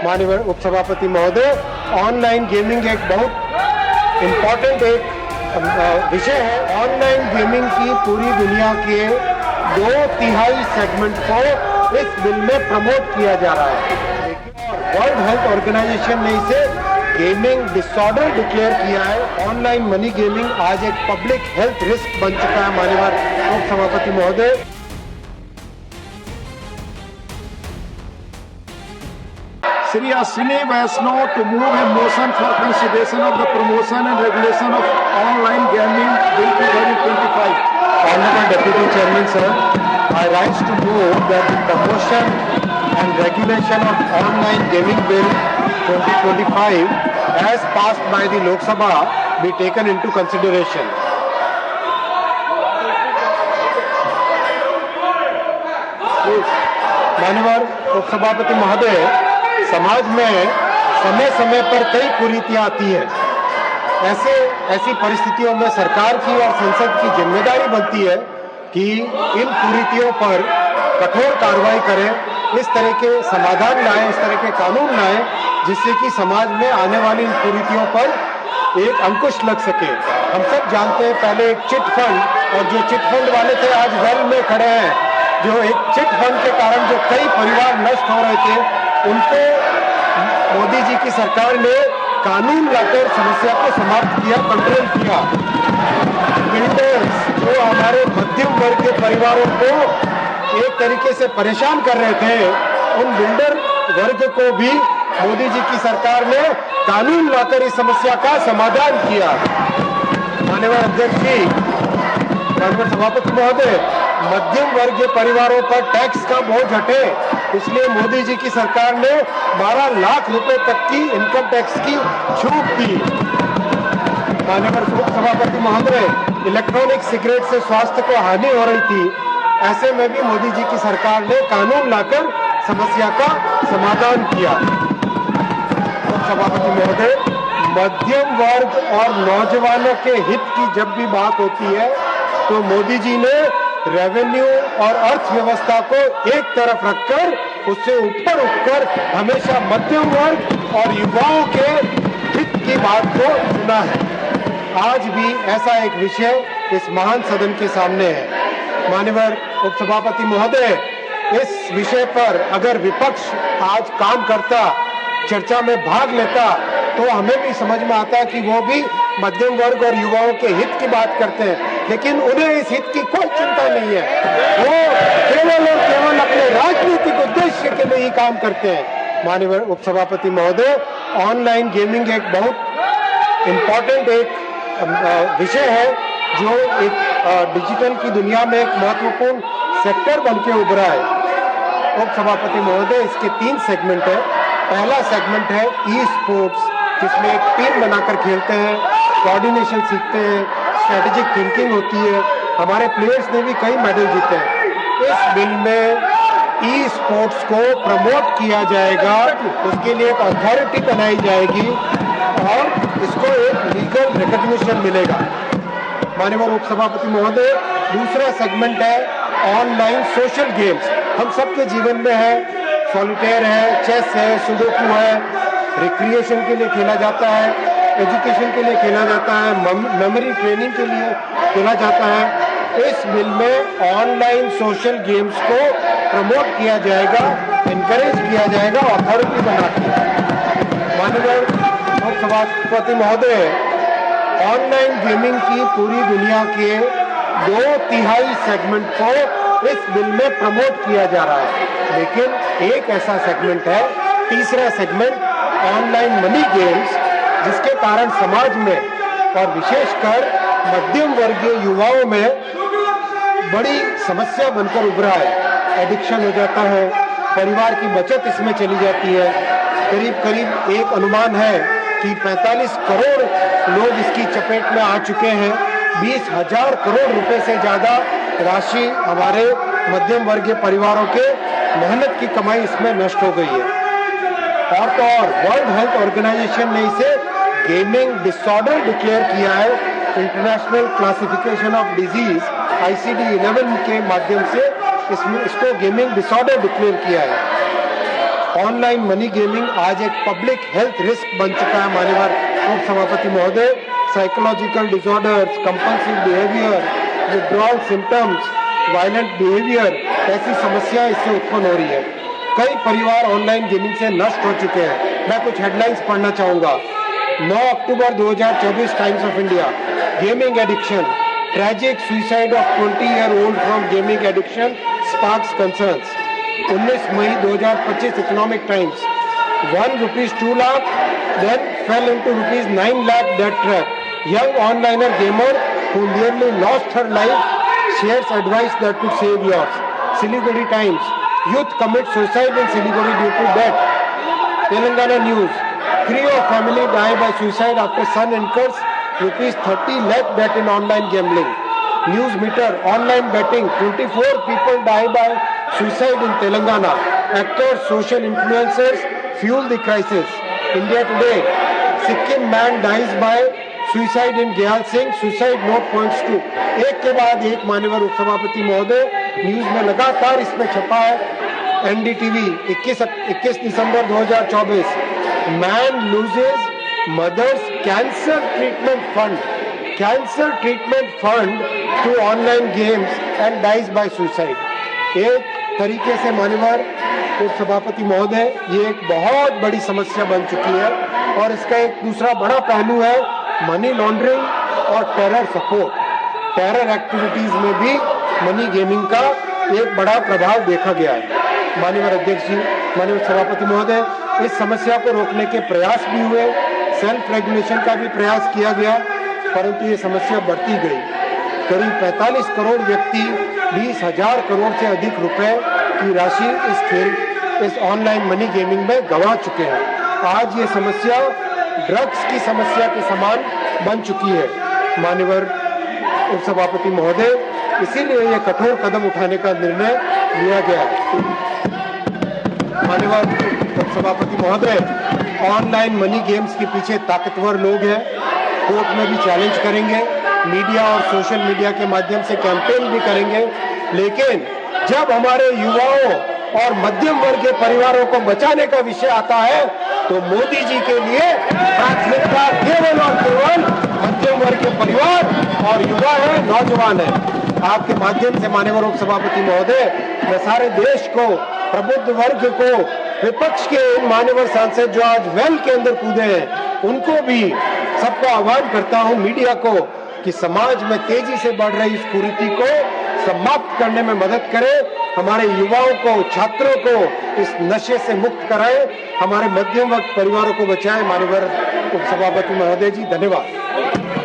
माननीय उपसभापति महोदय, ऑनलाइन गेमिंग एक बहुत इम्पोर्टेंट विषय है। ऑनलाइन गेमिंग की पूरी दुनिया के 2/3 सेगमेंट को इस बिल में प्रमोट किया जा रहा है। वर्ल्ड हेल्थ ऑर्गेनाइजेशन ने इसे गेमिंग डिसऑर्डर डिक्लेयर किया है। ऑनलाइन मनी गेमिंग आज एक पब्लिक हेल्थ रिस्क बन चुका है। माननीय उपसभापति महोदय, Shri Ashwini Vaishnav to move a motion for consideration of the promotion and regulation of online gaming bill 2025. Honorable Deputy Chairman sir, I rise to move that the promotion and regulation of online gaming bill 2025 as passed by the Lok Sabha be taken into consideration. माननीय उपसभापति महोदय, समाज में समय समय पर कई कुरीतियां आती हैं। ऐसी परिस्थितियों में सरकार की और संसद की जिम्मेदारी बनती है कि इन कुरीतियों पर कठोर कार्रवाई करें, इस तरह के समाधान लाएं, इस तरह के कानून लाएं, जिससे कि समाज में आने वाली इन कुरीतियों पर एक अंकुश लग सके। हम सब जानते हैं पहले एक चिट फंड, और जो चिट फंड वाले थे आज वेल में खड़े हैं। जो एक चिट फंड के कारण जो कई परिवार नष्ट हो रहे थे, उनको मोदी जी की सरकार ने कानून लाकर समस्या को समाप्त किया, कंट्रोल किया। बिल्डर्स जो हमारे मध्यम वर्ग के परिवारों को एक तरीके से परेशान कर रहे थे, उन बिल्डर वर्ग को भी मोदी जी की सरकार ने कानून लाकर इस समस्या का समाधान किया। माननीय अध्यक्ष जी, माननीय सभापति महोदय, मध्यम वर्गीय परिवारों पर टैक्स का बोझ हटे, इसलिए मोदी जी की सरकार ने 12 लाख रुपए तक की इनकम टैक्स की छूट दी। माननीय उपसभापति महोदय, इलेक्ट्रॉनिक सिगरेट से स्वास्थ्य को हानि हो रही थी, ऐसे में भी मोदी जी की सरकार ने कानून लाकर समस्या का समाधान किया। उपसभापति महोदय, मध्यम वर्ग और नौजवानों के हित की जब भी बात होती है तो मोदी जी ने रेवेन्यू और अर्थव्यवस्था को एक तरफ रखकर उससे ऊपर उठकर हमेशा मध्यम वर्ग और युवाओं के हित की बात को सुना है। आज भी ऐसा एक विषय इस महान सदन के सामने है। माननीय उपसभापति महोदय, इस विषय पर अगर विपक्ष आज काम करता, चर्चा में भाग लेता, तो हमें भी समझ में आता कि वो भी मध्यम वर्ग और युवाओं के हित की बात करते हैं, लेकिन उन्हें इस हित की कोई चिंता नहीं है। वो केवल और केवल अपने राजनीतिक उद्देश्य के लिए ही काम करते हैं। माननीय उपसभापति महोदय, ऑनलाइन गेमिंग एक बहुत इम्पोर्टेंट विषय है, जो एक डिजिटल की दुनिया में एक महत्वपूर्ण सेक्टर बन के उभरा है। उपसभापति महोदय, इसके 3 सेगमेंट है। पहला सेगमेंट है ई स्पोर्ट्स, जिसमें एक टीम बनाकर खेलते हैं, कोऑर्डिनेशन सीखते हैं, स्ट्रेटेजिक थिंकिंग होती है। हमारे प्लेयर्स ने भी कई मेडल जीते हैं। इस बिल में ई स्पोर्ट्स को प्रमोट किया जाएगा, उसके लिए एक अथॉरिटी बनाई जाएगी और इसको एक लीगल रिकॉग्निशन मिलेगा। माननीय उपसभापति महोदय, दूसरा सेगमेंट है ऑनलाइन सोशल गेम्स। हम सबके जीवन में है, सॉलिटेयर है, चेस है, सुडोकू है, रिक्रिएशन के लिए खेला जाता है, एजुकेशन के लिए खेला जाता है, मेमोरी ट्रेनिंग के लिए खेला जाता है। इस बिल में ऑनलाइन सोशल गेम्स को प्रमोट किया जाएगा, इनकरेज किया जाएगा, अथॉरिटी बनाकर। माननीय उपसभापति महोदय, ऑनलाइन गेमिंग की पूरी दुनिया के 2/3 सेगमेंट को इस बिल में प्रमोट किया जा रहा है, लेकिन एक ऐसा सेगमेंट है, तीसरा सेगमेंट ऑनलाइन मनी गेम्स, जिसके कारण समाज में और विशेषकर मध्यम वर्गीय युवाओं में बड़ी समस्या बनकर उभरा है। एडिक्शन हो जाता है, परिवार की बचत इसमें चली जाती है। करीब करीब एक अनुमान है कि 45 करोड़ लोग इसकी चपेट में आ चुके हैं। 20,000 करोड़ रुपए से ज्यादा राशि हमारे मध्यम वर्गीय परिवारों के मेहनत की कमाई इसमें नष्ट हो गई है। और तो और वर्ल्ड हेल्थ ऑर्गेनाइजेशन ने इसे गेमिंग डिसऑर्डर डिक्लेयर किया है। International classification of disease ICD-11 के माध्यम से इसको गेमिंग डिसऑर्डर डिक्लेयर किया है। ऑनलाइन मनी गेमिंग आज एक पब्लिक हेल्थ रिस्क बन चुका है माननीय उप सभापति महोदय। Psychological disorders, compulsive behaviour, withdrawal symptoms, violent behaviour ऐसी समस्या इससे उत्पन्न हो रही है। कई परिवार ऑनलाइन गेमिंग से नष्ट हो चुके हैं। मैं कुछ हेडलाइंस पढ़ना चाहूंगा। 9 अक्टूबर 2024 Times of India, gaming addiction, tragic suicide of 20-year-old from gaming addiction sparks concerns. 19 मई 2025 economic times, ₹2 lakh then fell into ₹9 lakh debt trap. Young onliner gamer who nearly lost her life shares advice that could save yours. Siliguri Times, youth commit suicide in Siliguri due to debt. Telangana News, Creo family die by suicide after son incurs ₹30 lakh debt in online gambling. News Meter, online betting, 24 people die by suicide in Telangana. Actors, social influencers fuel the crisis. India Today, Sikkim man dies by suicide in Gyal Singh, suicide note points to। एक के बाद एक माननीय उपसभापति महोदय news में लगातार इसमें छपा है। एनडीटीवी 21 दिसंबर 2024, man loses mother's cancer treatment fund to online games and dies by suicide. एक तरीके से माननीय उपसभापति महोदय ये एक बहुत बड़ी समस्या बन चुकी है और इसका एक दूसरा बड़ा पहलू है मनी लॉन्ड्रिंग और टेरर सपोर्ट। टेरर एक्टिविटीज में भी मनी गेमिंग का एक बड़ा प्रभाव देखा गया है। माननीय अध्यक्ष जी, माननीय सभापति महोदय, इस समस्या को रोकने के प्रयास भी हुए, सेल्फ रेगुलेशन का भी प्रयास किया गया, परंतु ये समस्या बढ़ती गई। करीब 45 करोड़ व्यक्ति 20,000 करोड़ से अधिक रुपए की राशि इस ऑनलाइन मनी गेमिंग में गंवा चुके हैं। आज ये समस्या ड्रग्स की समस्या के समान बन चुकी है। माननीय उपसभापति महोदय, इसीलिए ये कठोर कदम उठाने का निर्णय लिया गया है। माननीय उपसभापति महोदय, ऑनलाइन मनी गेम्स के पीछे ताकतवर लोग हैं, कोर्ट में भी चैलेंज करेंगे, मीडिया और सोशल मीडिया के माध्यम से कैंपेन भी करेंगे, लेकिन जब हमारे युवाओं और मध्यम वर्ग के परिवारों को बचाने का विषय आता है तो मोदी जी के लिए प्राथमिकता केवल और केवल मध्यम वर्ग के परिवार और युवा है, नौजवान है। आपके माध्यम से माननीय उपसभापति महोदय, मैं सारे देश को, प्रबुद्ध वर्ग को, विपक्ष के इन मान्यवर सांसद जो आज वेल के अंदर कूदे हैं, उनको भी सबको आह्वान करता हूं, मीडिया को, कि समाज में तेजी से बढ़ रही इस कुरीति को समाप्त करने में मदद करें, हमारे युवाओं को, छात्रों को इस नशे से मुक्त कराएं, हमारे मध्यम वर्ग परिवारों को बचाएं। माननीय उपसभापति महोदय जी, धन्यवाद।